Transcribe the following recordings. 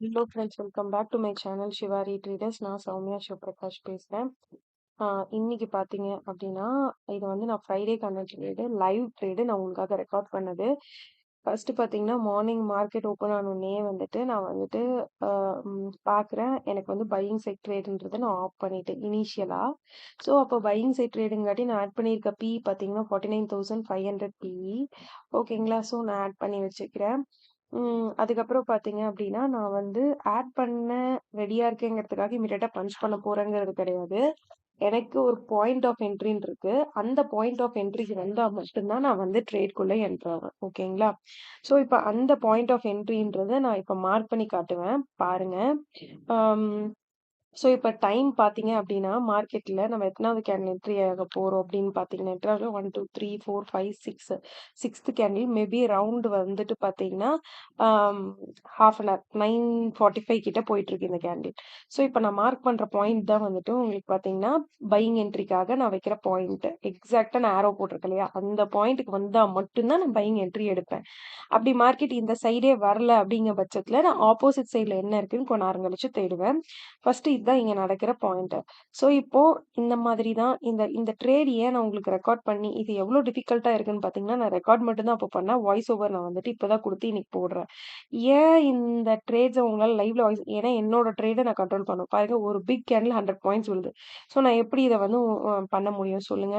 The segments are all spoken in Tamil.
Hello friends, welcome back to my channel Shivari Traders. நான் சௌமியா சிவபிரகாஷ் பேசுகிறேன். இன்னைக்கு பார்த்தீங்க அப்படின்னா, இது வந்து நான் ஃப்ரைடேக்கான ட்ரேடு, லைவ் ட்ரேடு நான் உங்களுக்காக ரெக்கார்ட் பண்ணது. ஃபர்ஸ்ட் பார்த்தீங்கன்னா, மார்னிங் மார்க்கெட் ஓப்பன் ஆனோடனே வந்துட்டு நான் வந்துட்டு பார்க்குறேன். எனக்கு வந்து பையிங் சைட் ட்ரேடுன்றதை நான் ஆஃப் பண்ணிட்டேன் இனிஷியலாக. ஸோ அப்போ பையிங் சைட் ட்ரேடுங்காட்டி நான் ஆட் பண்ணியிருக்க பி பார்த்தீங்கன்னா 49,500 பிஇ. ஓகேங்களா? ஸோ நான் ஆட் பண்ணி வச்சுக்கிறேன். அதுக்கப்புறம் பார்த்தீங்க அப்படின்னா, நான் வந்து ஆட் பண்ண ரெடியா இருக்கேங்கிறதுக்காக இம்மீடியட்டா பஞ்ச் பண்ண போறேங்கிறது கிடையாது. எனக்கு ஒரு பாயிண்ட் ஆஃப் என்ட்ரின்னு இருக்கு. அந்த பாயிண்ட் ஆஃப் என்ட்ரிக்கு வந்தா மட்டும் தான் நான் வந்து ட்ரேட்குள்ள என்டர் ஆவேன். ஓகேங்களா? ஸோ இப்ப அந்த பாயிண்ட் ஆஃப் என்ட்ரின்றத நான் இப்ப மார்க் பண்ணி காட்டுவேன். பாருங்க. ஆம் ஸோ இப்போ டைம் பார்த்தீங்க அப்படின்னா, மார்க்கெட்ல நம்ம எத்தனாவது கேண்டில் என்ட்ரி ஆக போறோம் அப்படின்னு பார்த்தீங்கன்னா, entry 1, 2, 3, 4, 5, 6 6th candle maybe round வந்துட்டு பார்த்தீங்கன்னா, ஆம் 1/2 அன் ஹவர் 9:45 கிட்ட போயிட்டுருக்கு இந்த கேண்டில். ஸோ இப்போ நான் மார்க் பண்ற பாயிண்ட் தான் வந்துட்டு உங்களுக்கு பார்த்தீங்கன்னா, பையிங் என்ட்ரிக்காக நான் வைக்கிற பாயிண்ட். எக்ஸாக்ட்டா நான் ஆரோ போட்டிருக்கேன் இல்லையா? அந்த பாயிண்ட்டுக்கு வந்தா மட்டும் தான் நான் பையிங் என்ட்ரி எடுப்பேன். அப்படி மார்க்கெட் இந்த சைடே வரல அப்படிங்கிற பட்சத்துல நான் ஆப்போசிட் சைடுல என்ன இருக்குன்னு கொஞ்ச நேரம் கழிச்சு தேடுவேன். ஃபர்ஸ்ட் இதுதான் இங்க நடக்கிற பாயிண்ட். ஸோ இப்போ இந்த மாதிரி தான் இந்த இந்த ட்ரேட் ஏன் நான் உங்களுக்கு ரெக்கார்ட் பண்ணி இது எவ்வளோ டிஃபிகல்ட்டா இருக்குன்னு பார்த்தீங்கன்னா, நான் ரெக்கார்ட் மட்டும் தான் அப்போ பண்ணேன். வாய்ஸ் ஓவர் நான் வந்துட்டு இப்பதான் கொடுத்து இன்னைக்கு போடுறேன். ஏன் இந்த ட்ரேட்ஸை உங்களால லைவ்ல வாய்ஸ் ஏன்னா என்னோட ட்ரேடை நான் கண்ட்ரோல் பண்ணுவேன். பாருங்க ஒரு பிக் கேண்டில் 100 பாயிண்ட்ஸ் விழுது. ஸோ நான் எப்படி இதை வந்து பண்ண முடியும் சொல்லுங்க.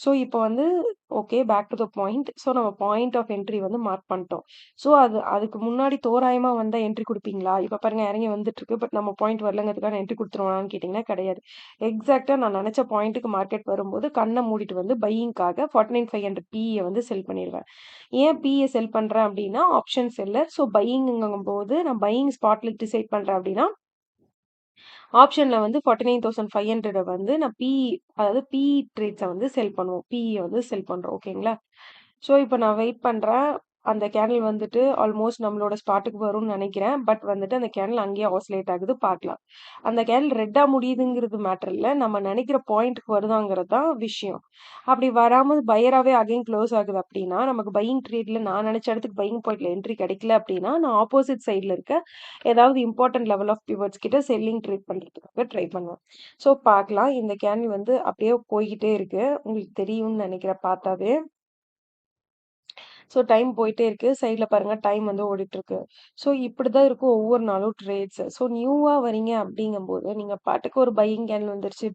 ஸோ இப்போ வந்து okay back to the point. So நம்ம பாயிண்ட் ஆஃப் என்ட்ரி வந்து மார்க் பண்ணிட்டோம். ஸோ அதுக்கு முன்னாடி தோராயமா வந்தா என்ட்ரி குடுப்பீங்களா? இப்ப பாருங்க இறங்கி வந்துட்டு இருக்கு. பட் நம்ம பாயிண்ட் வரலங்கிறதுக்காக என்ட்ரி குடுத்துருவானான்னு கேட்டீங்கன்னா கிடையாது. எக்ஸாக்ட்டா நான் நினைச்ச பாயிண்ட்டுக்கு மார்க்கெட் வரும்போது கண்ண மூடிட்டு வந்து பையிங்காக 49,500 பிஇ வந்து செல் பண்ணிருவேன். ஏன் பிஇ செல் பண்றேன் அப்படின்னா, ஆப்ஷன் செல்லர். ஸோ பையிங்குங்கும்போது நான் பையிங் ஸ்பாட்ல டிசைட் பண்றேன் அப்படின்னா, ஆப்ஷன்ல வந்து 49,500 வந்து நான் அதாவது பிஇ ட்ரேட்ஸை வந்து செல் பண்ணுவோம். பிஇ வந்து செல் பண்றோம். ஓகேங்களா? ஸோ இப்போ நான் வெயிட் பண்றேன். அந்த கேண்டில் வந்துட்டு ஆல்மோஸ்ட் நம்மளோட ஸ்பாட்டுக்கு வரும்னு நினைக்கிறேன். பட் வந்துட்டு அந்த கேண்டில் அங்கேயே ஆசிலேட் ஆகுது பார்க்கலாம். அந்த கேண்டில் ரெட்டா முடியுதுங்கிறது மேட்டர் இல்ல. நம்ம நினைக்கிற பாயிண்ட்க்கு வருதாங்கிறது தான் விஷயம். அப்படி வராம பையராவே அகைன் க்ளோஸ் ஆகுது அப்படின்னா, நமக்கு பையிங் ட்ரேட்ல நான் நினைச்ச இடத்துக்கு பையிங் பாயிண்ட்ல என்ட்ரி கிடைக்கல அப்படின்னா, நான் ஆப்போசிட் சைட்ல இருக்க ஏதாவது இம்பார்ட்டன்ட் லெவல் ஆஃப் பிவட்ஸ் கிட்ட செல்லிங் ட்ரேட் பண்றதுக்காக ட்ரை பண்ணுவேன். ஸோ பார்க்கலாம். இந்த கேண்டில் வந்து அப்படியே போய்க்கிட்டே இருக்கு. உங்களுக்கு தெரியும்னு நினைக்கிறேன் பார்த்தாவே. ஸோ டைம் போயிட்டே இருக்கு. சைட்ல பாருங்க டைம் வந்து ஓடிட்டுருக்கு. ஸோ இப்படிதான் இருக்கும் ஒவ்வொரு நாளும் ட்ரேட்ஸ். ஸோ நியூவா வரீங்க அப்படிங்கும்போது, நீங்க பாட்டுக்கு ஒரு பையிங் கேன் வந்துருச்சு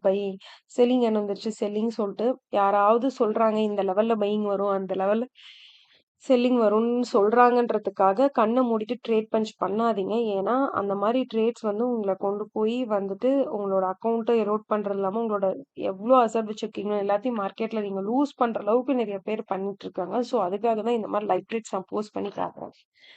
செல்லிங் கேன் வந்துருச்சு செல்லிங் சொல்லிட்டு யாராவது சொல்றாங்க இந்த லெவல்ல பையிங் வரும், அந்த லெவல்ல செல்லிங் வரும்னு சொல்றாங்கன்றதுக்காக கண்ண மூடிட்டு ட்ரேட் பஞ்ச் பண்ணாதீங்க. ஏன்னா, அந்த மாரி ட்ரேட்ஸ் வந்து உங்கள கொண்டு போய் வந்துட்டு உங்களோட அக்கவுண்ட்ட எரோட் பண்றது இல்லாம, உங்களோட எவ்ளோ அசட் வச்சிருக்கீங்களோ எல்லாத்தையும் மார்க்கெட்ல நீங்க லூஸ் பண்ற அளவுக்கு நெறைய பேர் பண்ணிட்டு இருக்காங்க. ஸோ, அதுக்காக தான் இந்த மாரி லைவ் ட்ரேட்ஸ் நான் போஸ்ட் பண்ணி காட்டுறேன்.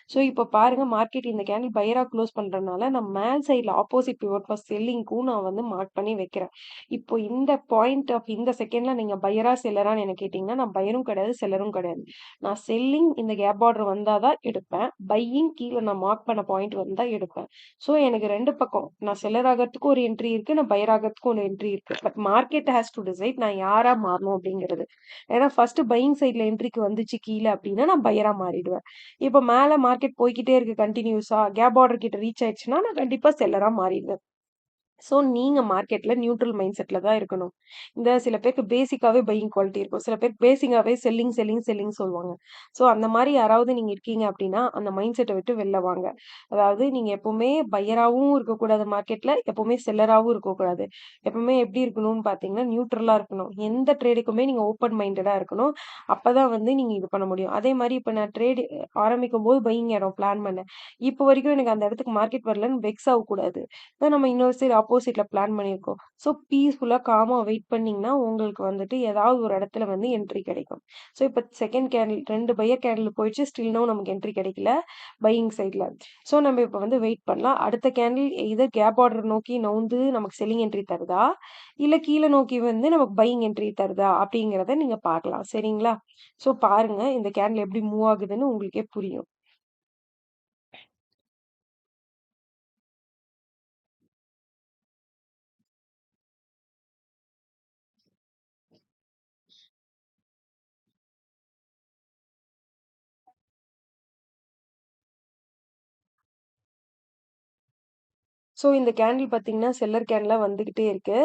ஸோ, இப்ப பாருங்க மார்க்கெட் இந்த கேண்டில் பையரா க்ளோஸ் பண்றதுனால, நான் மேல் சைட்ல ஆப்போசிட் பிவோட் ஃபார் செல்லிங்க்கும் நான் வந்து மார்க் பண்ணி வைக்கிறேன். இப்போ இந்த பாயிண்ட் ஆஃப் இந்த செகண்ட்ல நீங்க பையரா, செல்லரான்னு என்ன கேட்டீங்கன்னா, நான் பையரும் கிடையாது, செல்லரும் கிடையாது. நான் செல்லிங் இந்த கேப் ஆர்டர் வந்தா தான் எடுப்பேன். பையிங் கீழ நான் மார்க் பண்ண பாயிண்ட் வந்தா எடுப்பேன். ஸோ எனக்கு 2 பக்கம். நான் செல்லர் ஆகறதுக்கும் ஒரு என்ட்ரி இருக்கு. நான் பையர் ஆகறதுக்கும் ஒரு என்ட்ரி இருக்கு. But market has to decide நான் யாரா மாறணும் அப்படிங்கிறது. ஏன்னா ஃபர்ஸ்ட் பையிங் சைட்ல என்ட்ரிக்கு வந்துச்சு கீழ அப்படின்னா நான் பையரா மாறிடுவேன். இப்ப மேல மார்க்கெட் போய்க்கிட்டே இருக்கு கன்டினியூஸா கேப் ஆர்டர் கிட்ட ரீச் ஆயிடுச்சுன்னா நான் கண்டிப்பா செல்லரா மாறிடுவேன். ஸோ நீங்க மார்க்கெட்ல நியூட்ரல் மைண்ட் செட்ல தான் இருக்கணும். இந்த சில பேருக்கு பேசிக்காவே பையிங் குவாலிட்டி இருக்கும். சில பேருக்கு பேசிக்காவே செல்லிங் சொல்லுவாங்க. ஸோ அந்த மாரி யாராவது நீங்க இருக்கீங்க அப்டின்னா, அந்த மைண்ட் செட்ட விட்டு வெளில வாங்க. அதாவது நீங்க எப்பவுமே பையராவும் இருக்கக்கூடாது மார்க்கெட்ல, எப்பவுமே செல்லராவும் இருக்கக்கூடாது. எப்பவுமே எப்படி இருக்கணும்னு பார்த்தீங்கன்னா, நியூட்ரலா இருக்கணும். எந்த ட்ரேடுக்குமே நீங்க ஓப்பன் மைண்டடா இருக்கணும். அப்பதான் வந்து நீங்க இது பண்ண முடியும். அதே மாரி இப்ப நான் ட்ரேடு ஆரம்பிக்கும்போது பையிங் இடம் பிளான் பண்ணேன். இப்போ வரைக்கும் எனக்கு அந்த இடத்துக்கு மார்க்கெட் வரலன்னு வெக்ஸ் ஆகக்கூடாது. தான் நம்ம இன்னொரு சைடு ஆப்போசிட்ல பிளான் பண்ணியிருக்கோம். ஸோ பீஸ்ஃபுல்லா காமா வெயிட் பண்ணீங்கன்னா, உங்களுக்கு வந்துட்டு ஏதாவது ஒரு இடத்துல வந்து என்ட்ரி கிடைக்கும். ஸோ இப்ப செகண்ட் கேண்டில் 2 பையர் கேண்டில் போயிடுச்சு. ஸ்டில் நோ நமக்கு என்ட்ரி கிடைக்கல பையிங் சைட்ல. ஸோ நம்ம இப்ப வந்து வெயிட் பண்ணலாம். அடுத்த கேண்டில் எய்தர் கேப் ஆர்டர் நோக்கி நவுந்து நமக்கு செல்லிங் என்ட்ரி தருதா? இல்ல கீழ நோக்கி வந்து நமக்கு பையிங் என்ட்ரி தருதா? அப்படிங்கிறத நீங்க பார்க்கலாம். சரிங்களா? ஸோ பாருங்க இந்த கேண்டில் எப்படி மூவ் ஆகுதுன்னு உங்களுக்கே புரியும். ஸோ இந்த கேண்டில் பார்த்தீங்கன்னா, செல்லர் கேன்ல வந்துகிட்டே இருக்கு.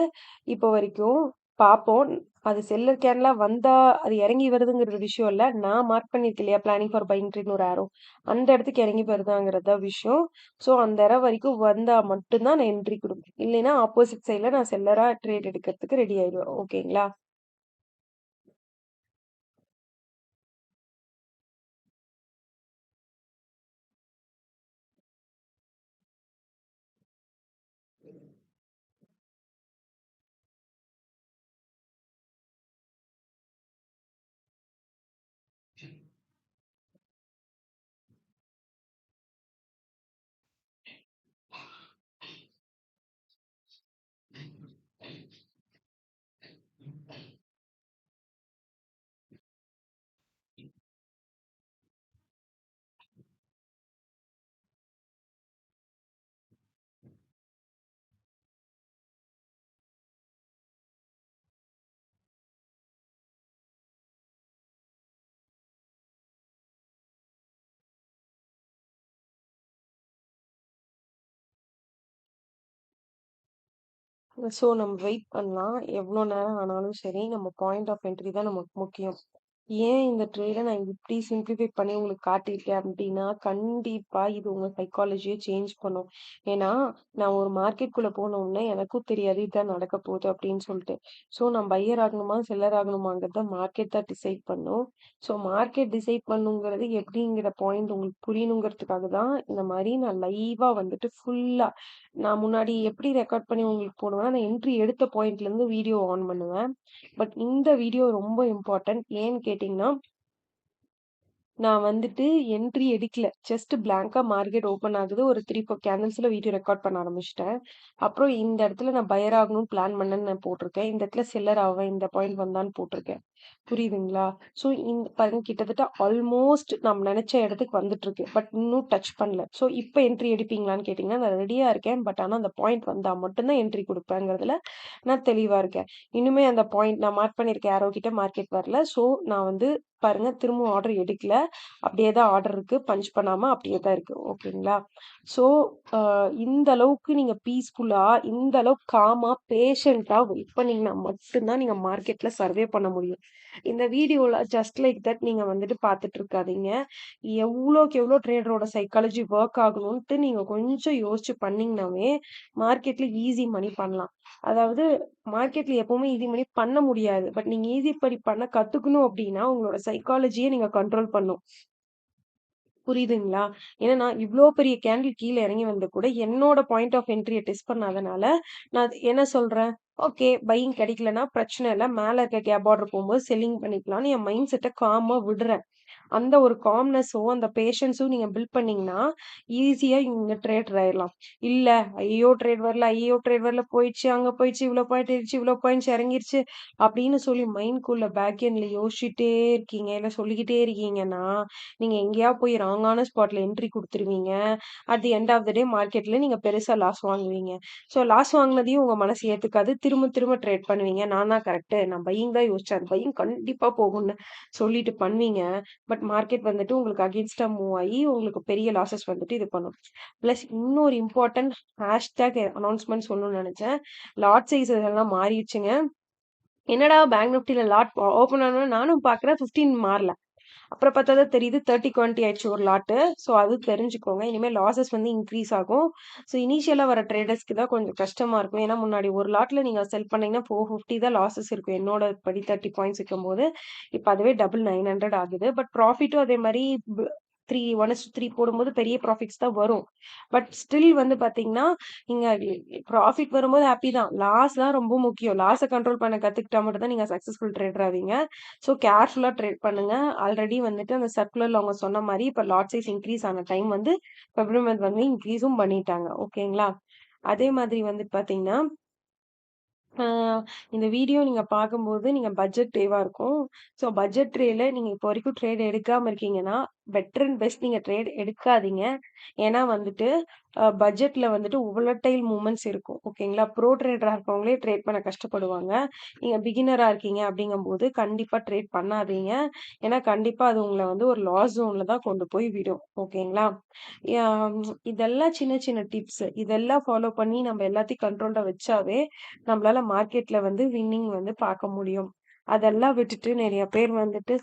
இப்போ வரைக்கும் பார்ப்போம். அது செல்லர் கேன்ல வந்தா, அது இறங்கி வருதுங்கிறது விஷயம் இல்ல. நான் மார்க் பண்ணியிருக்கேன் இல்லையா? பிளானிங் ஃபார் பையிங் ட்ரேட்ன்னு ஒரு ஆரோ. அந்த இடத்துக்கு இறங்கி வருதாங்கிறது தான் விஷயம். ஸோ அந்த இடம் வரைக்கும் வந்தா மட்டும் தான் நான் என்ட்ரி குடுப்பேன். இல்லைன்னா ஆப்போசிட் சைட்ல நான் செல்லரா ட்ரேட் எடுக்கிறதுக்கு ரெடி ஆயிடுவேன். ஓகேங்களா? ஸோ நம்ம வெயிட் பண்ணலாம். எவ்வளோ நேரம் ஆனாலும் சரி, நம்ம பாயிண்ட் ஆஃப் என்ட்ரி தான் நமக்கு முக்கியம். ஏன் இந்த ட்ரேட நான் இப்படி சிம்பிளிஃபை பண்ணி உங்களுக்கு காட்டியிருக்கேன் அப்படின்னா, கண்டிப்பா இது உங்க சைக்காலஜிய சேஞ்ச் பண்ணும். ஏன்னா, நான் ஒரு மார்க்கெட்குள்ள போன உடனே எனக்கும் தெரியாது இதான் நடக்க போகுது அப்படின்னு சொல்லிட்டு. ஸோ நான் பையர் ஆகணுமா, செல்லர் ஆகணுமாங்கிறத மார்க்கெட் தான் டிசைட் பண்ணும். ஸோ மார்க்கெட் டிசைட் பண்ணுங்கிறது எப்படிங்கிற பாயிண்ட் உங்களுக்கு புரியணுங்கிறதுக்காக தான் இந்த மாரி நான் லைவா வந்துட்டு ஃபுல்லா நான் முன்னாடி எப்படி ரெக்கார்ட் பண்ணி உங்களுக்கு போடுவேன்னா, நான் என்ட்ரி எடுத்த பாயிண்ட்லேருந்து வீடியோ ஆன் பண்ணுவேன். பட் இந்த வீடியோ ரொம்ப இம்பார்ட்டன்ட். ஏன்னு கேட்டீங்கன்னா, நான் வந்துட்டு என்ட்ரி எடுக்கல. ஜஸ்ட் பிளாங்க்கா மார்க்கெட் ஓப்பன் ஆகுது. ஒரு 3, 4 கேண்டில்ஸ்ல வீடியோ ரெக்கார்ட் பண்ண ஆரம்பிச்சுட்டேன். அப்புறம் இந்த இடத்துல நான் பையர் ஆகணும்னு பிளான் பண்ணேன்னு நான் போட்டிருக்கேன். இந்த இடத்துல செல்லர் ஆவேன். இந்த பாயிண்ட் வந்தான்னு போட்டிருக்கேன். புரியுதுங்களா? ஸோ இந்த பாருங்க கிட்டத்தட்ட ஆல்மோஸ்ட் நம்ம நெனச்ச இடத்துக்கு வந்துட்டுருக்கு. பட் இன்னும் டச் பண்ணல. ஸோ இப்ப என்ட்ரி எடுப்பீங்களான்னு கேட்டீங்கன்னா, நான் ரெடியா இருக்கேன். பட் ஆனா அந்த பாயிண்ட் வந்தா மட்டும் தான் என்ட்ரி குடுப்பேங்கிறதுல நான் தெளிவா இருக்கேன். இன்னுமே அந்த பாயிண்ட் நான் மார்க் பண்ணியிருக்க ஏரோ கிட்ட மார்க்கெட் வரல. ஸோ நான் வந்து பாருங்க திரும்பவும் ஆர்டர் எடுக்கல. அப்படியே தான் ஆர்டர் இருக்கு. பஞ்ச் பண்ணாம அப்படியே தான் இருக்கு. ஓகேங்களா? ஸோ இந்த அளவுக்கு நீங்க பீஸ்ஃபுல்லா, இந்த அளவுக்கு காமா, பேஷண்ட்டா வெயிட் பண்ணீங்கன்னா மட்டும் தான் நீங்க மார்க்கெட்ல சர்வே பண்ண முடியும். இந்த வீடியோல ஜஸ்ட் லைக் தட் நீங்க வந்துட்டு பார்த்துட்டு இருக்காதீங்க. எவ்வளோக்கு எவ்வளோ ட்ரேடரோட சைக்காலஜி ஒர்க் ஆகணுன்ட்டு நீங்க கொஞ்சம் யோசிச்சு பண்ணீங்கன்னாவே, மார்க்கெட்ல ஈஸி மணி பண்ணலாம். அதாவது மார்க்கெட்ல எப்பவுமே ஈஸி மணி பண்ண முடியாது. பட் நீங்க ஈஸி படி பண்ண கத்துக்கணும் அப்படின்னா, உங்களோட சைக்காலஜிய நீங்க கண்ட்ரோல் பண்ணணும். புரியுதுங்களா? ஏன்னா நான் இவ்ளோ பெரிய கேண்டில் கீழ இறங்கி வந்து கூட என்னோட பாயிண்ட் ஆஃப் என்ட்ரிய டெஸ்ட் பண்ணாதனால, நான் அது என்ன சொல்றேன், ஓகே பையிங் கிடைக்கலன்னா பிரச்சனை இல்ல. மேல இருக்க கேப் ஆர்டர் போம்போது செல்லிங் பண்ணிக்கலாம்ன்னு என் மைண்ட் செட்ட காமா விடுறேன். அந்த ஒரு காம்னஸும், அந்த பேஷன்ஸும் நீங்க பில்ட் பண்ணீங்கன்னா, ஈஸியா நீங்க ட்ரேடர் ஆயிரலாம். இல்ல, ஐயய்யோ! ட்ரேட் வரல, ஐயய்யோ! ட்ரேட் வரல, போயிடுச்சு, அங்க போயிடுச்சு, இவ்ளோ பாயிண்ட் ஏறிடுச்சு, இவ்ளோ பாயிண்ட்ஸ் இறங்கிருச்சு அப்படின்னு சொல்லி மைண்ட்குள்ள பேக் எண்ட்ல யோசிச்சுட்டே இருக்கீங்க, இல்ல சொல்லிக்கிட்டே இருக்கீங்கன்னா, நீங்க எங்கேயாவது போய் ராங்கான ஸ்பாட்ல என்ட்ரி குடுத்துருவீங்க. At the end of the day மார்க்கெட்ல நீங்க பெருசா லாஸ் வாங்குவீங்க. ஸோ லாஸ் வாங்குனதையும் உங்க மனசு ஏத்துக்காது. திரும்ப திரும்ப ட்ரேட் பண்ணுவீங்க. நான் தான் கரெக்ட்டு. நான் பையிங் தான் யோசிச்சேன். அது பையிங் கண்டிப்பா போகும்ன்னு சொல்லிட்டு பண்ணுவீங்க. பட் மார்க்கெட் வந்துட்டு உங்களுக்கு அகைன்ஸ்ட்டா மூவ் ஆயி, உங்களுக்கு பெரிய லாஸஸ் வந்துட்டு இது பண்ணும். பிளஸ் இன்னொரு இம்பார்ட்டன்ட் ஹேஷ்டேக் அனௌன்ஸ்மென்ட் சொல்லணும்னு நெனச்சேன். லாட் சைஸஸ் எல்லாம் மாறிடுச்சுங்க. என்னடா பேங்க் நிஃப்டில லாட் ஓப்பன் ஆனோனே நானும் பார்க்குறேன் 15 மாறல. அப்புறம் பார்த்தா தான் தெரியுது 30 குவான்டி ஆயிடுச்சு ஒரு லாட்டு. ஸோ அது தெரிஞ்சுக்கோங்க. இனிமேல் லாஸஸ் வந்து இன்க்ரீஸ் ஆகும். ஸோ இனிஷியலா வர ட்ரேடர்ஸ்க்கு தான் கொஞ்சம் கஷ்டமா இருக்கும். ஏன்னா முன்னாடி ஒரு லாட்ல நீங்க செல் பண்ணீங்கன்னா 450 தான் லாஸஸ் இருக்கும். என்னோட படி 30 பாயிண்ட்ஸ் விக்கும்போது, இப்ப அதுவே டபுள் 900 ஆகுது. பட் ப்ராஃபிட்டும் அதே மாரி 3 1:3 போடும்போது பெரிய ப்ராஃபிட்ஸ் தான் வரும். பட் ஸ்டில் வந்து பார்த்தீங்கன்னா, நீங்க ப்ராஃபிட் வரும்போது ஹாப்பி தான். லாஸ் தான் ரொம்ப முக்கியம். லாஸ கண்ட்ரோல் பண்ண கத்துக்கிட்டா மட்டும் தான் நீங்க சக்சஸ்ஃபுல் ட்ரேடர் ஆவீங்க. ஸோ கேர்ஃபுல்லா ட்ரேட் பண்ணுங்க. ஆல்ரெடி வந்துட்டு அந்த சர்க்குலர்ல அவங்க சொன்ன மாரி இப்ப லாட் சைஸ் இன்க்ரீஸ் ஆன டைம் வந்து பிப்ரவரி மந்த் வந்து இன்க்ரீஸும் பண்ணிட்டாங்க. ஓகேங்களா? அதே மாதிரி வந்துட்டு பார்த்தீங்கன்னா, ஆ இந்த வீடியோ நீங்க பார்க்கும்போது நீங்க பட்ஜெட் ட்ரேவா இருக்கும். ஸோ பட்ஜெட் ட்ரேல நீங்க இப்போ வரைக்கும் ட்ரேட் எடுக்காம இருக்கீங்கன்னா, பெட்டர் அண்ட் பெஸ்ட் நீங்க ட்ரேட் எடுக்காதீங்க. ஏன்னா வந்துட்டு பட்ஜெட்ல வந்துட்டு வோலடைல் மூவ்மெண்ட்ஸ் இருக்கும். ஓகேங்களா? ப்ரோ ட்ரேடரா இருக்கவங்களே ட்ரேட் பண்ண கஷ்டப்படுவாங்க. நீங்க பிகினரா இருக்கீங்க அப்படிங்கும்போது கண்டிப்பா ட்ரேட் பண்ணாதீங்க. ஏன்னா கண்டிப்பா அது உங்கள வந்து ஒரு லாஸ் ஜோன்ல தான் கொண்டு போய் விடும். ஓகேங்களா? இதெல்லாம் சின்ன சின்ன டிப்ஸ். இதெல்லாம் ஃபாலோ பண்ணி நம்ம எல்லாத்தையும் கண்ட்ரோல்ல வச்சாவே நம்மளால மார்க்கெட்ல வந்து வின்னிங் வந்து பார்க்க முடியும். அதெல்லாம் விட்டுட்டு நெறைய பேர் வந்துட்டு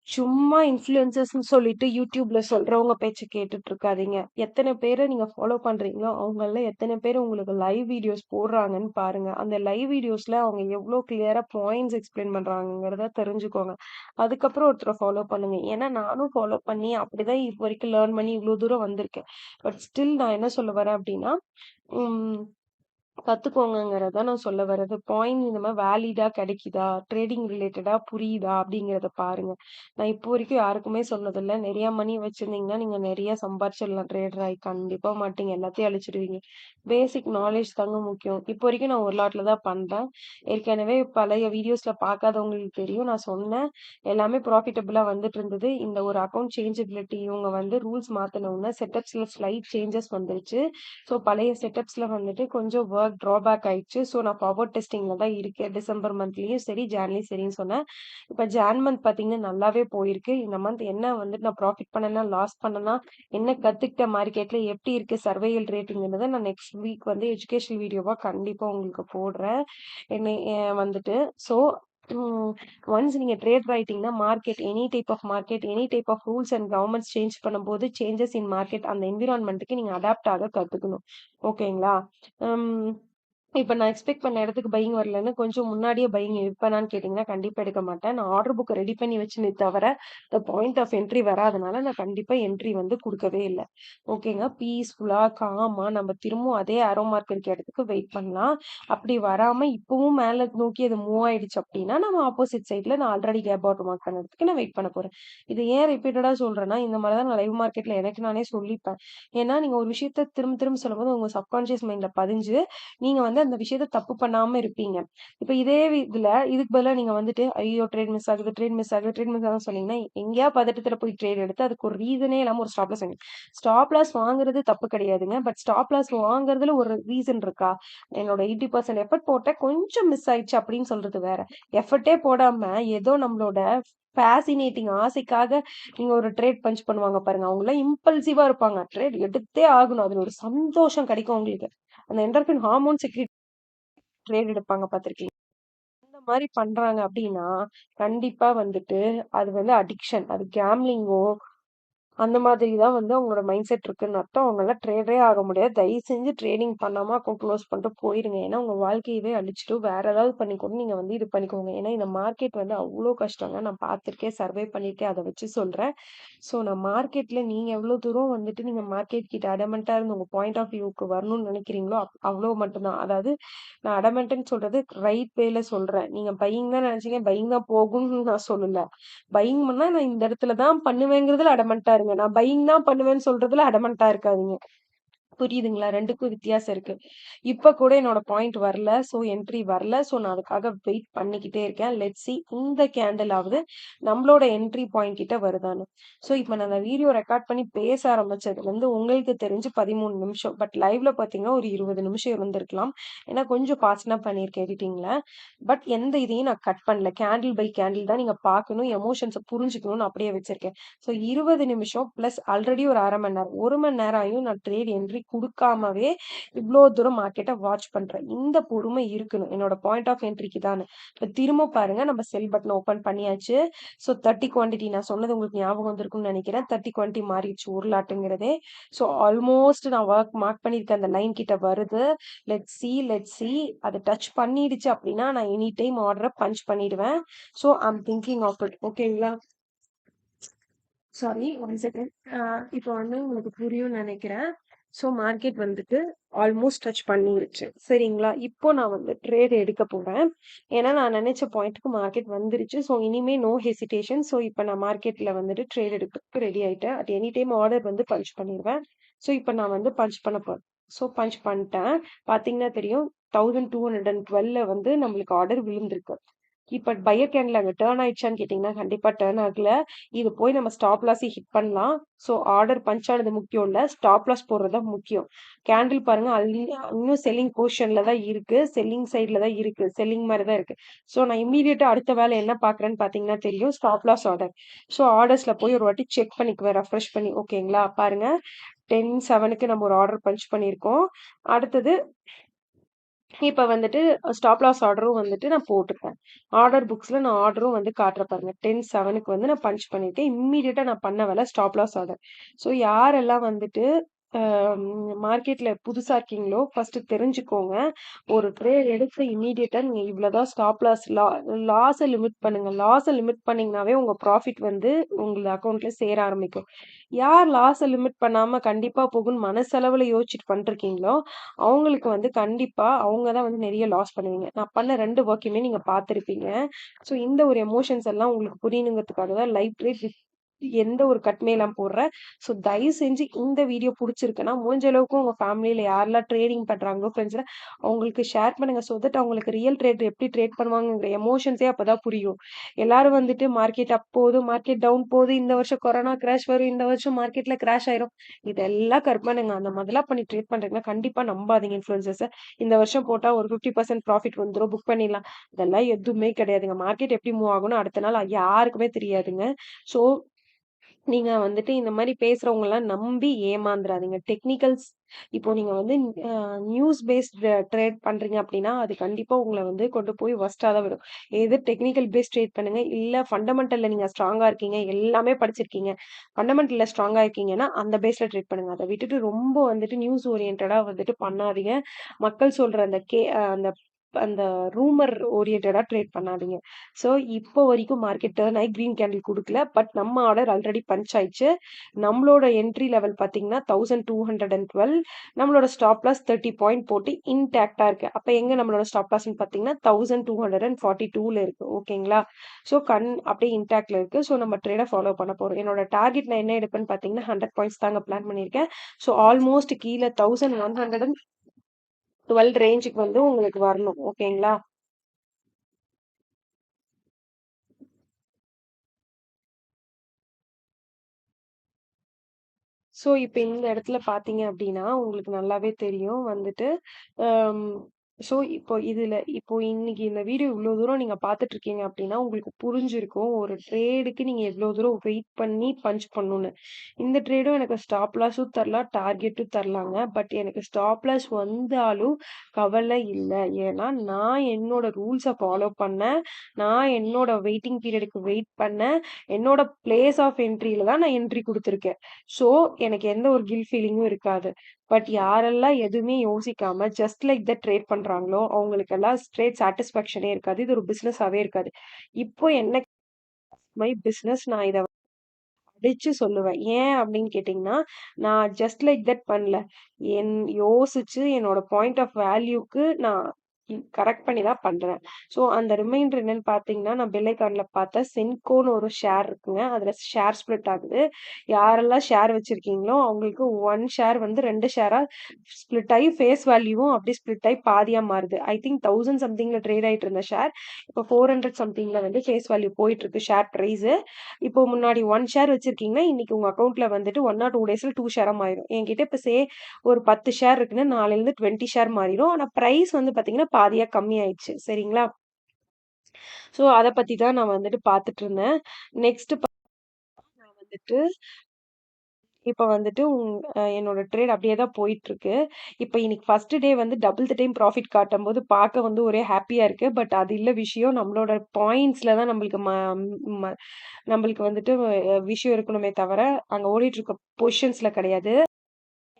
சும்மா இன்ஃப்ளூயன்சர்ஸ்ன்னு சொல்லிட்டு யூடியூப்ல சொல்றவங்க பேச்ச கேட்டுட்டு இருக்காதீங்க. எத்தன பேர நீங்க ஃபாலோ பண்றீங்களோ, அவங்கள்ல எத்தன பேர் உங்களுக்கு லைவ் வீடியோஸ் போடுறாங்கன்னு பாருங்க. அந்த லைவ் வீடியோஸ்ல அவங்க எவ்ளோ கிளியரா பாயிண்ட்ஸ் எக்ஸ்பிளைன் பண்றாங்கங்கிறத தெரிஞ்சுக்கோங்க. அதுக்கப்புறம் ஒருத்தர ஃபாலோ பண்ணுங்க. ஏன்னா நானும் ஃபாலோ பண்ணி அப்படிதான் இப்போ வரைக்கும் லேர்ன் பண்ணி இவ்ளோ தூரம் வந்திருக்கேன். பட் ஸ்டில் நான் என்ன சொல்ல வரேன் அப்படின்னா, ம் கத்துக்கோங்கங்கிறத நான் சொல்ல வர்றது. பாயிண்ட் இந்த மாரி வேலிடா கிடைக்குதா? ட்ரேடிங் ரிலேட்டடா புரியுதா? அப்படிங்கிறத பாருங்க. நான் இப்போ வரைக்கும் யாருக்குமே சொன்னதில்ல. நெறைய மணி வச்சிருந்தீங்கன்னா, நீங்க நெறைய சம்பாரிச்சிடலாம் ட்ரேடர் ஆயி. கண்டிப்பா மாட்டீங்க. எல்லாத்தையும் அழிச்சிடுவீங்க. பேசிக் நாலேட்ஜ் தாங்க முக்கியம். இப்போ வரைக்கும் நான் ஒரு லாட்ல தான் பண்றேன். ஏற்கனவே பழைய வீடியோஸ்ல பார்க்காதவங்களுக்கு தெரியும். நான் சொன்னேன். எல்லாமே ப்ராஃபிட்டபிளா வந்துட்டு இருந்தது. இந்த ஒரு அக்கவுண்ட் சேஞ்சபிலிட்டி இவங்க வந்து ரூல்ஸ் மாத்துன உடனே செட்டப்ஸ்ல ஸ்லைட் சேஞ்சஸ் வந்துருச்சு. ஸோ பழைய செட்டப்ஸ்ல வந்துட்டு கொஞ்சம் ஒர்க் ட்ராபேக் ஆயிடுச்சு. ஸோ நான் ஃபார்வர்ட் டெஸ்டிங்ல தான் இருக்கேன். டிசம்பர் மந்த்லயும் சரி, ஜான்லயும் சரின்னு சொன்னேன். இப்ப ஜான் மந்த் பார்த்தீங்கன்னா நல்லாவே போயிருக்கு. இந்த மந்த் என்ன வந்துட்டு நான் ப்ராஃபிட் பண்ணேனா, லாஸ் பண்ணேனா, என்ன கத்துக்கிட்டேன் மார்க்கெட்ல, எப்படி இருக்கு சர்வைவல் ரேட்டுங்கிறத நான் நெக்ஸ்ட் வீக் வந்து எஜுகேஷனல் வீடியோவா கண்டிப்பா உங்களுக்கு போடுறேன். என்னை வந்துட்டு ஸோ ஒன்ஸ் நீங்க ட்ரேடர் ஆயிட்டீங்கன்னா, market any type of market, any type of rules and governments change பண்ணும்போது, சேஞ்சஸ் இன் மார்க்கெட் அந்த என்விரான்மென்ட்க்கு நீங்க அடாப்ட் ஆக கத்துக்கணும். ஓகேங்களா? ம். இப்ப நான் எக்ஸ்பெக்ட் பண்ண இடத்துக்கு பையிங் வரலன்னு கொஞ்சம் முன்னாடியே பையிங் எடுப்பேனான்னு கேட்டீங்கன்னா, கண்டிப்பா எடுக்க மாட்டேன். நான் ஆர்டர் புக்க ரெடி பண்ணி வச்சேனே தவிர, பாயிண்ட் ஆஃப் என்ட்ரி வராதனால நான் கண்டிப்பா என்ட்ரி வந்து குடுக்கவே இல்ல. ஓகேங்க. பீஸ்ஃபுல்லா, காமா நம்ம திரும்பவும் அதே ஆரோ மார்க் இருக்க இடத்துக்கு வெயிட் பண்ணலாம். அப்படி வராம இப்பவும் மேல நோக்கி அது மூவ் ஆயிடுச்சு அப்படின்னா, நம்ம ஆப்போசிட் சைட்ல நான் ஆல்ரெடி கேப் பாட்டம் மார்க் பண்ண இடத்துக்கு நான் வெயிட் பண்ண போறேன். இது ஏன் ரிப்பீட்டடா சொல்றேன்னா, இந்த மாரி தான் நான் லைவ் மார்க்கெட்ல எனக்கு நானே சொல்லிப்பேன். ஏன்னா, நீங்க ஒரு விஷயத்த திரும்ப திரும்ப சொல்லும்போது உங்க சப்கான்ஷியஸ் மைண்ட்ல பதிஞ்சு நீங்க வந்து அந்த விஷயத்த தப்பு பண்ணாம இருப்பீங்க. இப்ப இதே இதுக்கு பதிலா நீங்க வந்துட்டு, ஐயோ! ட்ரேட் மிஸ் ஆகுது, ட்ரேட் மிஸ் ஆகுது, ட்ரேட் மிஸ் ஆகுதுன்னு சொன்னீங்கன்னா, எங்கேயா பதட்டத்துல போய் ட்ரேட் எடுத்து அதுக்கு ஒரு ரீசனே இல்லாம ஒரு ஸ்டாப் லாஸ் வாங்கி ஸ்டாப் லாஸ் வாங்குறது தப்பு கிடையாதுங்க. பட் ஸ்டாப் லாஸ் வாங்குறதுல ஒரு ரீசன் இருக்கா? என்னோட 80% எஃபர்ட் போட்டேன். கொஞ்சம் மிஸ் ஆயிடுச்சு அப்படின்னு சொல்றது வேற. எஃபர்ட்டே போடாம ஏதோ நம்மளோட ஃபேசினேட்டிங் ஆசைக்காக நீங்க ஒரு ட்ரேட் பஞ்ச் பண்ணுவாங்க பாருங்க. அவங்கலாம் இம்பல்சிவா இருப்பாங்க. ட்ரேட் எடுத்தே ஆகணும். அதுல ஒரு சந்தோஷம் கிடைக்கும் உங்களுக்கு. அந்த என்டார்பின் ஹார்மோன் செக்ரீட் ட்ரேட் எடுப்பாங்க பார்த்திருக்கீங்களா? இந்த மாரி பண்றாங்க அப்டின்னா, கண்டிப்பா வந்துட்டு அது வந்து அடிக்ஷன். அது கேம்லிங்கோ அந்த மாதிரி தான் வந்து அவங்களோட மைண்ட் செட் இருக்குன்னு அர்த்தம். அவங்கலாம் ட்ரேடரே ஆக முடியாது. தயவு செஞ்சு ட்ரேடிங் பண்ணாம அக்கவுண்ட் க்ளோஸ் பண்ணிட்டு போயிருங்க. ஏன்னா, உங்க வாழ்க்கையவே அழிச்சுட்டு வேற ஏதாவது பண்ணி கூட நீங்க வந்து இது பண்ணிக்கோங்க. ஏன்னா, இந்த மார்க்கெட் வந்து அவ்ளோ கஷ்டங்க. நான் பார்த்துருக்கேன், சர்வே பண்ணியிருக்கேன். அத வச்சு சொல்றேன். ஸோ நான் மார்க்கெட்ல நீங்க எவ்ளோ தூரம் வந்துட்டு நீங்க மார்க்கெட் கிட்ட அடமென்ட்டா இருந்து உங்க பாயிண்ட் ஆஃப் வியூக்கு வரணும்னு நினைக்கிறீங்களோ, அவ்ளோ மட்டும் தான். அதாவது நான் அடமென்ட்ன்னு சொல்றது ரைட் வேல சொல்றேன். நீங்க பையிங் தான் நினைச்சீங்க, பையிங் தான் போகும்னு நான் சொல்லல. பையிங் பண்ணா நான் இந்த இடத்துல தான் பண்ணுவேங்கிறதுல அடமென்ட்டா இருங்க. நான் பையிங் தான் பண்ணுவேன்னு சொல்றதுல அடமென்ட்டா இருக்காதீங்க. புரியுதுங்களா? 2க்கும் வித்தியாசம் இருக்கு. இப்ப கூட என்னோட பாயிண்ட் வரல. சோ என்ட்ரி வரல. சோ நான் அதுக்காக வெயிட் பண்ணிக்கிட்டே இருக்கேன். லெட்ஸ் சி இந்த கேண்டில் ஆவது நம்மளோட என்ட்ரி பாயிண்ட் கிட்ட வருதான்னு. சோ இப்ப நான் அந்த வீடியோ ரெக்கார்ட் பண்ணி பேச ஆரம்பிச்சதுலருந்து உங்களுக்கு தெரிஞ்சு 13 நிமிஷம். பட் லைவ்ல பார்த்தீங்கன்னா ஒரு 20 நிமிஷம் இருந்திருக்கலாம். ஏன்னா கொஞ்சம் ஃபாஸ்ட்டா பண்ணியிருக்கேன் எடிட்டிங்ல. பட் எந்த இதையும் நான் கட் பண்ணல. கேண்டில் பை கேண்டில் தான் நீங்க பார்க்கணும். எமோஷன்ஸ புரிஞ்சுக்கணும்னு அப்படியே வச்சிருக்கேன். ஸோ 20 நிமிஷம் பிளஸ் ஆல்ரெடி ஒரு 1/2 மணி நேரம். 1 மணி நேரம் ஆயும் நான் ட்ரேட் என்ட்ரி குடுக்காமவே இவ்ளோ தூரம் மார்க்கெட்ட வாட்ச் பண்றேன். இந்த பொறுமை இருக்கணும். என்னோட பாயிண்ட் ஆஃப் என்ட்ரிக்கு தான்னு. இப்ப திரும்ப பாருங்க நம்ம செல் பட்டன் ஓப்பன் பண்ணியாச்சு. ஸோ 30 குவான்டிட்டி நான் சொன்னது உங்களுக்கு ஞாபகம் வந்திருக்கும்னு நெனைக்கிறேன். 30 குவான்டிட்டி மாறிடுச்சு ஒரு லாட்டுங்கிறதே. ஸோ ஆல்மோஸ்ட் நான் மார்க் பண்ணியிருக்க அந்த லைன் கிட்ட வருது. லெட்ஸ் சி அது டச் பண்ணிடுச்சு அப்படின்னா நான் எனி டைம் ஆர்டர பஞ்ச் பண்ணிடுவேன். So I'm thinking of it. ஓகேங்களா? Sorry, one second. இப்போ வந்து உங்களுக்கு புரியும்னு நினைக்கிறேன். ஸோ மார்க்கெட் வந்துட்டு ஆல்மோஸ்ட் டச் பண்ணிருச்சு. சரிங்களா? இப்போ நான் வந்து ட்ரேட் எடுக்க போறேன். ஏன்னா நான் நினைச்ச பாயிண்ட்டுக்கு மார்க்கெட் வந்துருச்சு. ஸோ இனிமே நோ ஹெசிடேஷன். ஸோ இப்போ நான் மார்க்கெட்ல வந்துட்டு ட்ரேட் எடுக்கிறதுக்கு ரெடி ஆயிட்டேன். அட் எனி டைம் ஆர்டர் வந்து பஞ்ச் பண்ணிடுவேன். ஸோ இப்போ நான் வந்து பஞ்ச் பண்ண போறேன். ஸோ பஞ்ச் பண்ணிட்டேன். பார்த்தீங்கன்னா தெரியும் 1212ல வந்து நம்மளுக்கு ஆர்டர் விழுந்திருக்கு. இப்ப பையர் கேண்டில் அங்க டர்ன் ஆயிடுச்சான்னு கேட்டீங்கன்னா கண்டிப்பா டர்ன் ஆகல. இது போய் நம்ம ஸ்டாப் லாஸ் ஹிட் பண்ணலாம். ஸோ ஆர்டர் பஞ்ச் ஆனது முக்கியம் இல்ல. ஸ்டாப் லாஸ் போடுறது தான் முக்கியம். கேண்டில் பாருங்க இன்னும் செல்லிங் பொசிஷன்ல தான் இருக்கு. செல்லிங் சைட்ல தான் இருக்கு. செல்லிங் மாதிரி தான் இருக்கு. ஸோ நான் இம்மீடியட்டா அடுத்த வேலை என்ன பாக்குறேன்னு பாத்தீங்கன்னா தெரியும். Stop loss order. ஸோ ஆர்டர்ஸ்ல போய் ஒரு வாட்டி செக் பண்ணிக்குவேன், ரெஃப்ரெஷ் பண்ணி. ஓகேங்களா? பாருங்க 10:07க்கு நம்ம ஒரு ஆர்டர் பஞ்ச் பண்ணியிருக்கோம். அடுத்தது இப்ப வந்துட்டு ஸ்டாப் லாஸ் ஆர்டரும் வந்துட்டு நான் போட்டுப்பேன். ஆர்டர் புக்ஸ்ல நான் ஆர்டரும் வந்து காட்டுறேன் பாருங்க. 10:07க்கு வந்து நான் பஞ்ச் பண்ணிட்டேன். இம்மீடியட்டா நான் பண்ண வேலை ஸ்டாப் லாஸ் ஆர்டர். ஸோ யாரெல்லாம் வந்துட்டு மார்க்கெட்ல புதுசா இருக்கீங்களோ ஃபர்ஸ்ட் தெரிஞ்சுக்கோங்க. ஒரு ட்ரேட் எடுத்து இம்மீடியட்டா நீங்க இவ்வளவுதான் ஸ்டாப் லாஸை லிமிட் பண்ணுங்க. லாஸை லிமிட் பண்ணீங்கன்னாவே உங்க ப்ராஃபிட் வந்து உங்க அக்கௌண்ட்ல சேர ஆரம்பிக்கும். யார் லாஸை லிமிட் பண்ணாம கண்டிப்பா போகும்னு மனசளவுல யோசிச்சுட்டு பண்ணிருக்கீங்களோ அவங்களுக்கு வந்து கண்டிப்பா அவங்க தான் வந்து நிறைய லாஸ் பண்ணுவீங்க. நான் பண்ண 2 ஒர்க்கையுமே நீங்க பார்த்திருப்பீங்க. ஸோ இந்த ஒரு எமோஷன்ஸ் எல்லாம் உங்களுக்கு புரியணுங்கிறதுக்காக தான் லைவ் ட்ரேட் எந்த ஒரு கட்மையெல்லாம் போடுறேன். ஸோ தயவு செஞ்சு இந்த வீடியோ பிடிச்சிருக்குன்னா முடிஞ்ச அளவுக்கு உங்க ஃபேமிலியில யாரெல்லாம் ட்ரேடிங் பண்றாங்களோ ஃப்ரெண்ட்ஸ்ல அவங்களுக்கு ஷேர் பண்ணுங்க. ஸோ தட் அவங்களுக்கு ரியல் ட்ரேட் எப்படி ட்ரேட் பண்ணுவாங்கங்கிற எமோஷன்ஸே அப்பதான் புரியும். எல்லாரும் வந்துட்டு மார்க்கெட் அப் போகுது, மார்க்கெட் டவுன் போகுது, இந்த வருஷம் கொரோனா கிராஷ் வரும், இந்த வருஷம் மார்க்கெட்ல கிராஷ் ஆயிரும், இதெல்லாம் கற்பனைங்க. அந்த மாதிரிலாம் பண்ணி ட்ரேட் பண்றீங்கன்னா கண்டிப்பா நம்பாதீங்க இன்ஃபுளுசர்ஸ். இந்த வருஷம் போட்டா ஒரு 50% ப்ராஃபிட் வந்துடும், புக் பண்ணிடலாம். இதெல்லாம் எதுவுமே கிடையாதுங்க. மார்க்கெட் எப்படி மூவ் ஆகும்னு அடுத்த நாள் யாருக்குமே தெரியாதுங்க. ஸோ நீங்க வந்துட்டு இந்த மாதிரி பேசுறவங்க எல்லாம் நம்பி ஏமாந்துராதீங்க. டெக்னிக்கல்ஸ் இப்போ நீங்க வந்து நியூஸ் பேஸ்ட் ட்ரேட் பண்றீங்க அப்படின்னா அது கண்டிப்பா உங்களை வந்து கொண்டு போய் வர்ஸ்டா தான் விடும். எது டெக்னிக்கல் பேஸ்ட் ட்ரேட் பண்ணுங்க, இல்ல ஃபண்டமெண்டல்ல நீங்க ஸ்ட்ராங்கா இருக்கீங்க, எல்லாமே படிச்சிருக்கீங்க, ஃபண்டமெண்டல்ல ஸ்ட்ராங்கா இருக்கீங்கன்னா அந்த பேஸ்ல ட்ரேட் பண்ணுங்க. அதை விட்டுட்டு ரொம்ப வந்துட்டு நியூஸ் ஓரியன்டா வந்துட்டு பண்ணாதீங்க. மக்கள் சொல்ற அந்த அந்த அந்த ரூமர் ஓரியன்டா ட்ரேட் பண்ணாதீங்க. ஸோ இப்போ வரைக்கும் மார்க்கெட் டர்ன் ஆகி கிரீன் கேண்டில் கொடுக்கல. பட் நம்ம ஆர்டர் ஆல்ரெடி பஞ்ச் ஆயிடுச்சு. நம்மளோட என்ட்ரி லெவல் பார்த்தீங்கன்னா 1212. நம்மளோட ஸ்டாப் லாஸ் 30 பாயிண்ட் போட்டு இன்டாக்டா இருக்கு. அப்ப எங்க நம்மளோட ஸ்டாப் லாஸ்ன்னு பார்த்தீங்கன்னா 1242ல இருக்கு. ஓகேங்களா? ஸோ அப்படியே இன்டாக்ட்ல இருக்கு. ஸோ நம்ம ட்ரேட ஃபாலோ பண்ண போறோம். என்னோட டார்கெட் நான் என்ன எடுப்பேன்னு பார்த்தீங்கன்னா 100 பாயிண்ட்ஸ் தாங்க பிளான் பண்ணியிருக்கேன். ஸோ ஆல்மோஸ்ட் கீழே 1112 ரேஞ்சுக்கு வந்து உங்களுக்கு வரணும். ஓகேங்களா? ஸோ இப்ப இந்த இடத்துல பார்த்தீங்க அப்படின்னா, உங்களுக்கு நல்லாவே தெரியும் வந்துட்டு, அம் ஸோ இப்போ இன்னைக்கு இந்த வீடியோ இவ்ளோ தூரம் நீங்க பார்த்துட்டு இருக்கீங்க அப்படின்னா, உங்களுக்கு புரிஞ்சிருக்கும். ஒரு ட்ரேடுக்கு நீங்க எவ்ளோ தூரம் வெயிட் பண்ணி பஞ்ச் பண்ணணும்னு. இந்த ட்ரேடும் எனக்கு ஸ்டாப் லாஸும் தரலாம், டார்கெட்டும் தரலாங்க. பட் எனக்கு ஸ்டாப் லாஸ் வந்தாலும் கவலை இல்ல. ஏன்னா, நான் என்னோட ரூல்ஸ ஃபாலோ பண்ணேன். நான் என்னோட வெயிட்டிங் பீரியடுக்கு வெயிட் பண்ணேன். என்னோட பிளேஸ் ஆஃப் என்ட்ரில தான் நான் என்ட்ரி குடுத்துருக்கேன். ஸோ, எனக்கு எந்த ஒரு கில்ட் ஃபீலிங்கும் இருக்காது. பட் யாரெல்லாம் எதுவுமே யோசிக்காம ஜஸ்ட் லைக் தட் ட்ரேட் பண்றாங்களோ, அவங்களுக்கெல்லாம் ட்ரேட் சாட்டிஸ்ஃபேக்ஷனே இருக்காது. இது ஒரு பிசினஸாவே இருக்காது. இப்போ என்ன மை பிசினஸ் நான் இத அடிச்சு சொல்லுவேன். ஏன் அப்படின்னு கேட்டீங்கன்னா, நான் ஜஸ்ட் லைக் தட் பண்ணல. யோசிச்சு என்னோட பாயிண்ட் ஆஃப் வேல்யூக்கு நான் கரெக்ட் பண்ணி தான் பண்றேன். ஸோ அந்த ரிமைண்டர் என்னன்னு பார்த்தீங்கன்னா, நான் பெல் ஐகான்ல பார்த்தேன். சென்கோன்னு ஒரு ஷேர் இருக்குங்க. அதுல ஷேர் ஸ்ப்ளிட் ஆகுது. யாரெல்லாம் ஷேர் வச்சிருக்கீங்களோ அவங்களுக்கு 1 ஷேர் வந்து 2 ஷேரா ஸ்ப்ளிட் ஆகி ஃபேஸ் வேல்யூவும் அப்படியே ஸ்ப்ளிட் ஆகி பாதியா மாறுது. ஐ திங்க் 1000 சம்திங்ல ட்ரேட் ஆயிட்டு இருந்த ஷேர் இப்போ 400 சம்திங்ல வந்து ஃபேஸ் வேல்யூ போயிட்டு இருக்கு ஷேர் பிரைஸ். இப்போ முன்னாடி 1 ஷேர் வச்சிருக்கீங்கன்னா இன்னைக்கு உங்க அக்கௌண்ட்ல வந்துட்டு 1 ஆர் 2 டேஸ்ல 2 ஷேரா மாறிடும். என்கிட்ட இப்ப ஒரு 10 ஷேர் இருக்குன்னா நாளையிலிருந்து 20 ஷேர் மாறிடும். ஆனா பிரைஸ் வந்து பாத்தீங்கன்னா பாதியா கம்மி ஆயிடுச்சு. சரிங்களா? சோ அத பத்தி தான் நான் வந்துட்டு பாத்துட்டு இருந்தேன். நெக்ஸ்ட் நான் வந்துட்டு இப்ப வந்துட்டு என்னோட ட்ரேட் அப்படியே தான் போயிட்டு இருக்கு. இப்ப இன்னைக்கு ஃபர்ஸ்ட் டே வந்து டபுள் தி டைம் ப்ராஃபிட் காட்டும்போது பார்க்க வந்து ஒரே ஹாப்பியா இருக்கு. பட் அது இல்ல விஷயம். நம்மளோட பாயிண்ட்ஸ்ல தான் நம்மளுக்கு ம நம்மளுக்கு வந்துட்டு விஷயம் இருக்கணுமே தவிர, அங்க ஓடிட்டு இருக்க பொசிஷன்ஸ்ல கிடையாது.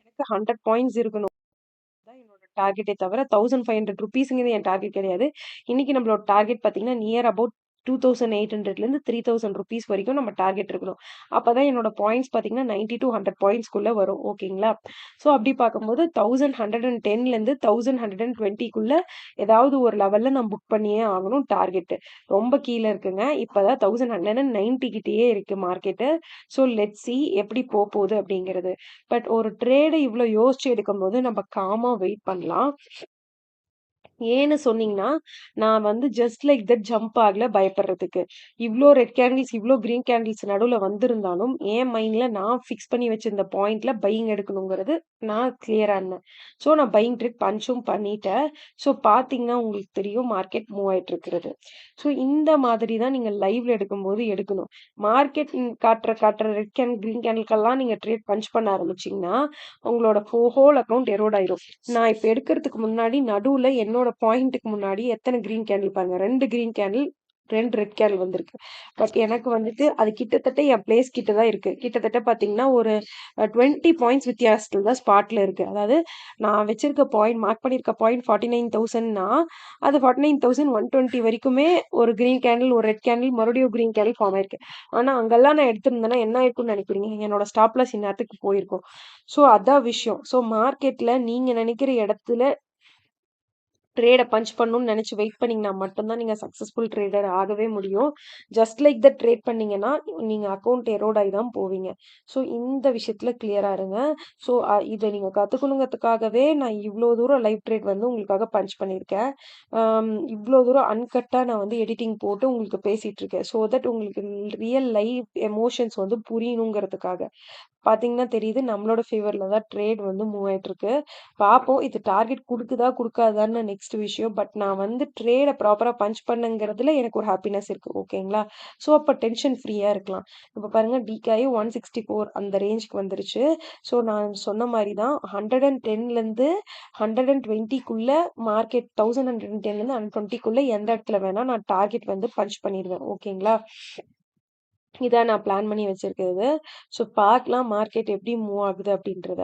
எனக்கு 100 பாயிண்ட்ஸ் இருக்கணும். தான் என்னோட டார்கெட்டே தவிர ₹1500ங்கிறது என் டார்கெட் கிடையாது. இன்னைக்கு நம்மளோட டார்கெட் பார்த்தீங்கன்னா, நியர் அபவுட் 2800லேருந்து ₹3000 வரைக்கும் நம்ம டார்கெட் இருக்கணும். அப்பதான் என்னோட பாயிண்ட்ஸ் பார்த்தீங்கன்னா 90 டூ 100 பாயிண்ட்ஸ்குள்ள வரும். ஓகேங்களா? ஸோ அப்படி பார்க்கும்போது 1110லேருந்து 1120க்குள்ள ஏதாவது ஒரு லெவல்ல நான் புக் பண்ணியே ஆகணும் டார்கெட். ரொம்ப கீழ இருக்குங்க. இப்பதான் 1190 கிட்டயே இருக்கு மார்க்கெட்டு. ஸோ லெட்ஸ் சி எப்படி போகுது அப்படிங்கிறது. பட் ஒரு ட்ரேட இவ்ளோ யோசிச்சு எடுக்கும்போது நம்ம காமா வெயிட் பண்ணலாம். ஏன்னு சொன்னீங்கன்னா, நான் வந்து ஜஸ்ட் லைக் தட் ஜம்ப் ஆகல பயப்படுறதுக்கு. இவ்ளோ ரெட் கேண்டில்ஸ், இவ்ளோ கிரீன் கேண்டில்ஸ் நடுவுல வந்திருந்தாலும், என் மைண்ட்ல நான் ஃபிக்ஸ் பண்ணி வச்சிருந்த பாயிண்ட்ல பையிங் எடுக்கணுங்கிறது நான் கிளியரா இருந்தேன். ஸோ நான் பையிங் ட்ரேட் பஞ்சும் பண்ணிட்டேன். ஸோ பார்த்தீங்கன்னா, உங்களுக்கு தெரியும் மார்க்கெட் மூவ் ஆயிட்டு இருக்கிறது. ஸோ இந்த மாதிரி தான் நீங்க லைவ்ல எடுக்கும்போது எடுக்கணும். மார்க்கெட் காட்டுற ரெட் கேண்டில், கிரீன் கேண்டில்க்கெல்லாம் நீங்க ட்ரேட் பஞ்ச் பண்ண ஆரம்பிச்சீங்கன்னா, உங்களோட ஹோல் அக்கவுண்ட் எரோட் ஆயிரும். நான் இப்ப எடுக்கிறதுக்கு முன்னாடி நடுவுல என்னோட பாயிண்ட்டுக்கு முன்னாடி எத்தனை கிரீன் கேண்டில் பாருங்க. 2 கிரீன் கேண்டில், 2 ரெட் கேண்டில் வந்திருக்கு. பட் எனக்கு வந்துட்டு அது கிட்டத்தட்ட என் பிளேஸ் கிட்ட தான் இருக்கு. கிட்டத்தட்ட பார்த்தீங்கன்னா, ஒரு 20 பாயிண்ட்ஸ் வித்தியாசத்துல தான் ஸ்பாட்ல இருக்கு. அதாவது நான் வச்சிருக்க பாயிண்ட் மார்க் பண்ணியிருக்க பாயிண்ட் 49,000ன்னா, அது 49,120 வரைக்குமே ஒரு கிரீன் கேண்டில், ஒரு ரெட் கேண்டில், மறுபடியும் கிரீன் கேண்டில் ஃபார்ம் ஆயிருக்கு. ஆனா அங்கெல்லாம் நான் எடுத்திருந்தேன்னா என்ன ஆயிருக்கும்னு நினைக்கிறீங்க? என்னோட ஸ்டாப் லாஸ் இந்நேரத்துக்கு போயிருக்கும். ஸோ அதான் விஷயம். ஸோ மார்க்கெட்ல நீங்க நினைக்கிற இடத்துல ட்ரேட பஞ்ச் பண்ணணும்னு நினைச்சு வெயிட் பண்ணீங்கன்னா மட்டும்தான் நீங்க சக்சஸ்ஃபுல் ட்ரேடர் ஆகவே முடியும். ஜஸ்ட் லைக் தட் ட்ரேட் பண்ணீங்கன்னா நீங்க அக்கௌண்ட் எரோட் ஆகி தான் போவீங்க. ஸோ இந்த விஷயத்துல கிளியரா இருங்க. ஸோ இதை நீங்க கத்துக்கணுங்கிறதுக்காகவே நான் இவ்வளோ தூரம் லைவ் ட்ரேட் வந்து உங்களுக்காக பஞ்ச் பண்ணியிருக்கேன். இவ்வளோ தூரம் அன்கட்டா நான் வந்து எடிட்டிங் போட்டு உங்களுக்கு பேசிட்டு இருக்கேன். ஸோ தட் உங்களுக்கு ரியல் லைவ் எமோஷன்ஸ் வந்து புரியணுங்கிறதுக்காக. பார்த்தீங்கன்னா தெரியுது நம்மளோட ஃபேவர்ல தான் ட்ரேட் வந்து மூவ் ஆயிட்டு இருக்கு. பார்ப்போம் இது டார்கெட் குடுக்குதா, குடுக்காதான்னு நெக்ஸ்ட் விஷயம். பட் நான் வந்து ட்ரேட ப்ராப்பரா பஞ்ச் பண்ணேங்கிறதுல எனக்கு ஒரு ஹாப்பினஸ் இருக்கு. ஓகேங்களா? ஸோ அப்ப டென்ஷன் ஃப்ரீயா இருக்கலாம். இப்ப பாருங்க டிகாயும் 164 அந்த ரேஞ்சுக்கு வந்துருச்சு. ஸோ நான் சொன்ன மாரி தான் 110லேருந்து 120க்குள்ள மார்க்கெட் 1110லேருந்து 120க்குள்ள எந்த இடத்துல வேணா நான் டார்கெட் வந்து பஞ்ச் பண்ணிடுவேன். ஓகேங்களா? இதான் நான் பிளான் பண்ணி வச்சிருக்கிறது. ஸோ பார்க்கலாம் மார்க்கெட் எப்படி மூவ் ஆகுது அப்படின்றத.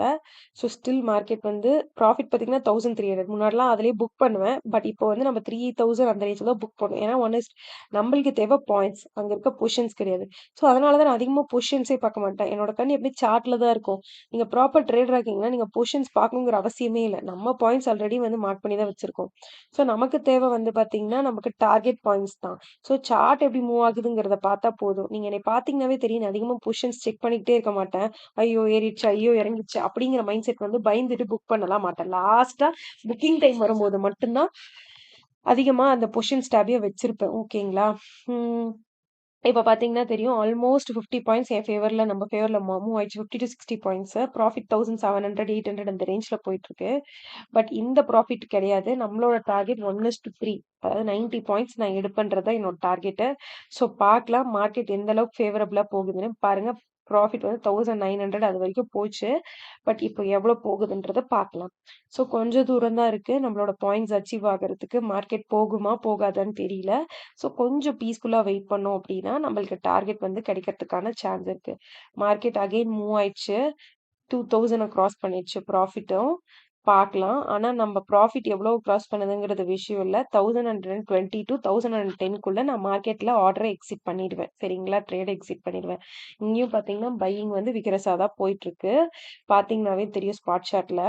ஸோ ஸ்டில் மார்க்கெட் வந்து ப்ராஃபிட் பார்த்தீங்கன்னா 1300 முன்னாடிலாம் அதிலேயே புக் பண்ணுவேன். பட் இப்போ வந்து நம்ம 3000 அந்த ரேஞ்சில தான் புக் பண்ணுவோம். ஏன்னா ஒன் இஸ் நம்மளுக்கு தேவை பாயிண்ட்ஸ். அங்க இருக்க பொசிஷன்ஸ் கிடையாது. ஸோ அதனால தான் நான் அதிகமா பொசிஷன்ஸே பார்க்க மாட்டேன். என்னோட கண் எப்படி சார்ட்ல தான் இருக்கும். நீங்க ப்ராப்பர் ட்ரேடரா இருக்கீங்கன்னா நீங்க பொசிஷன்ஸ் பார்க்கணுங்கிற அவசியமே இல்ல. நம்ம பாயிண்ட்ஸ் ஆல்ரெடி வந்து மார்க் பண்ணி தான் வச்சிருக்கோம். ஸோ நமக்கு தேவை வந்து பார்த்தீங்கன்னா, நமக்கு டார்கெட் பாயிண்ட்ஸ் தான். ஸோ சார்ட் எப்படி மூவ் ஆகுதுங்கிறத பார்த்தா போதும். நீங்க என்னைய பார்த்தீங்கன்னாவே தெரியும். நான் அதிகமா பொசிஷன்ஸ் செக் பண்ணிக்கிட்டே இருக்க மாட்டேன். ஐயோ! ஏறிடுச்சு, ஐயோ! இறங்கிடுச்சு அப்படிங்கிற மைண்ட் செட் வந்து பயந்துட்டு புக் பண்ணலாம் மாட்டேன். லாஸ்ட்டா புக்கிங் டைம் வரும்போது மட்டும் தான் அதிகமா அந்த பொசிஷன்ஸ் டேபையே வச்சிருப்பேன். ஓகேங்களா? ம். இப்ப பார்த்தீங்கன்னா தெரியும். ஆல்மோஸ்ட் 50 பாயிண்ட்ஸ் என் ஃபேவர்ல நம்ம ஃபேவர்ல மூவ் ஆயிடுச்சு. 50-60 பாயிண்ட்ஸ். ப்ராஃபிட் 1700, 800 அந்த ரேஞ்ச்ல போயிட்டுருக்கு. பட் இந்த ப்ராஃபிட் கிடையாது. நம்மளோட டார்கெட் 1:3 அதாவது 90 பாயிண்ட்ஸ் நான் எடுப்பேன்றது தான் என்னோட டார்கெட்டு. ஸோ பார்க்கலாம் மார்க்கெட் எந்த அளவுக்கு ஃபேவரபிளா போகுதுன்னு. பாருங்க ப்ராஃபிட் வந்து 1900 அது வரைக்கும் போச்சு. பட் இப்போ எவ்வளோ போகுதுன்றத பார்க்கலாம். ஸோ கொஞ்சம் தூரம் தான் இருக்கு. நம்மளோட பாயிண்ட்ஸ் அச்சீவ் ஆகுறதுக்கு மார்க்கெட் போகுமா, போகாதான்னு தெரியல. ஸோ கொஞ்சம் பீஸ்ஃபுல்லா வெயிட் பண்ணோம் அப்படின்னா, நம்மளுக்கு டார்கெட் வந்து கிடைக்கிறதுக்கான சான்ஸ் இருக்கு. மார்க்கெட் அகைன் மூவ் ஆயிடுச்சு. 2000 கிராஸ் பண்ணிடுச்சு ப்ராஃபிட்டும். பார்க்கலாம். ஆனா நம்ம ப்ராஃபிட் எவ்வளோ கிராஸ் பண்ணுதுங்கிறது விஷயம் இல்ல. 1120 டூ 1010க்குள்ள நான் மார்க்கெட்ல ஆர்டர எக்ஸிட் பண்ணிடுவேன். சரிங்களா? ட்ரேட எக்ஸிட் பண்ணிடுவேன். இங்கேயும் பார்த்தீங்கன்னா, பையிங் வந்து விக்ரஸா தான் போயிட்டுருக்கு. பார்த்தீங்கன்னாவே தெரியும் ஸ்பாட் சார்ட்ல.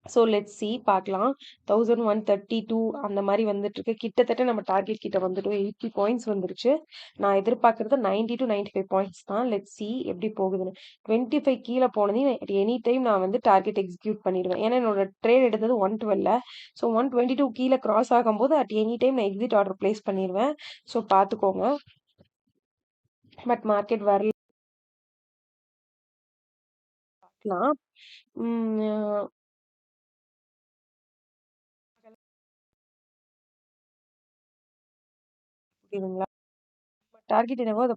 ஸோ லெட்ஸ் சி பார்க்கலாம். 1132 அந்த மாரி வந்துட்டுருக்கு. கிட்டத்தட்ட நம்ம டார்கெட் கிட்ட வந்துட்டோம். 80 பாயிண்ட்ஸ் வந்துருச்சு. நான் எதிர்பார்க்கிறது 90-95 பாயிண்ட்ஸ் தான். லெட்ஸ் சி எப்படி போகுதுன்னு. 25 கீழ போனதையும் எனி டைம் நான் வந்து டார்கெட் எக்ஸிக்யூட் பண்ணிடுவேன். ஏன்னா என்னோட ட்ரேட் எடுத்தது 112. ஸோ 122 கீழ கிராஸ் ஆகும்போது அட் எனி டைம் நான் எக்ஸிட் ஆர்டர் பிளேஸ் பண்ணிருவேன். ஸோ பார்த்துக்கோங்க. பட் மார்க்கெட் வரலாம். ம். புரியுதுங்களா? டார்கெட் என்னவோ அத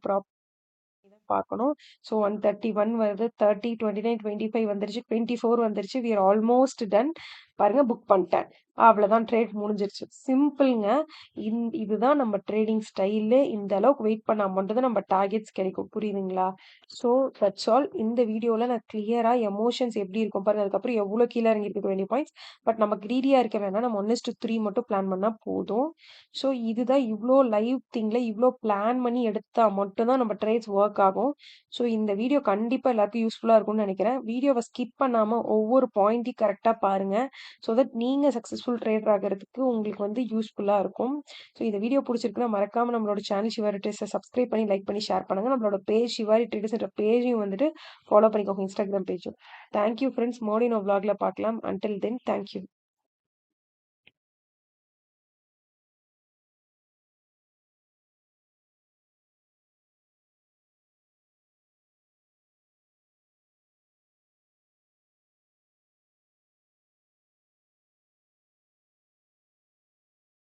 பார்க்கணும். ஸோ 131 வருது. 30, 29, 25 வந்துருச்சு. 24 வந்துருச்சு. We are almost done. பாருங்க புக் பண்ணிட்டேன். அவ்வளோதான் ட்ரேட் முடிஞ்சிருச்சு. சிம்பிள்ங்க. இதுதான் நம்ம ட்ரேடிங் ஸ்டைலு. இந்த அளவுக்கு வெயிட் பண்ணா மட்டும் தான் நம்ம டார்கெட்ஸ் கிடைக்கும். புரியுதுங்களா? So that's all. இந்த வீடியோல நான் கிளியரா எமோஷன்ஸ் எப்படி இருக்கும் பாருங்க. அதுக்கப்புறம் எவ்வளோ கீழ இறங்கியிருக்கு 20 பாயிண்ட்ஸ். பட் நம்ம கிரீடியா இருக்க வேணாம். நம்ம 1:3 மட்டும் பிளான் பண்ணா போதும். ஸோ இதுதான் இவ்ளோ லைவ் திங்ல இவ்ளோ பிளான் பண்ணி எடுத்தா மட்டும் தான் நம்ம ட்ரேட்ஸ் ஒர்க் ஆகும். ஸோ இந்த வீடியோ கண்டிப்பா எல்லாருக்கும் யூஸ்ஃபுல்லா இருக்கும்னு நினைக்கிறேன். வீடியோவ ஸ்கிப் பண்ணாம ஒவ்வொரு பாயிண்ட்டையும் கரெக்ட்டா பாருங்க. ஸோ தட் நீங்க சக்சஸ்ஃபுல் ட்ரேடர் ஆகுறதுக்கு உங்களுக்கு வந்து யூஸ்ஃபுல்லா இருக்கும். ஸோ இந்த வீடியோ புடிச்சிருக்குன்னா மறக்காம நம்மளோட சேனல் சிவாரி ட்ரேடர்ஸ சப்ஸ்கிரைப் பண்ணி, லைக் பண்ணி, ஷேர் பண்ணுங்க. நம்மளோட பேஜ் சிவாரி ட்ரேடர்ஸ்ன்ற பேஜையும் வந்துட்டு ஃபாலோ பண்ணிக்கோங்க. இன்ஸ்டாகிராம் பேஜும். Thank you friends. மறுபடியும் நான் vlogல பார்க்கலாம். Until then thank you.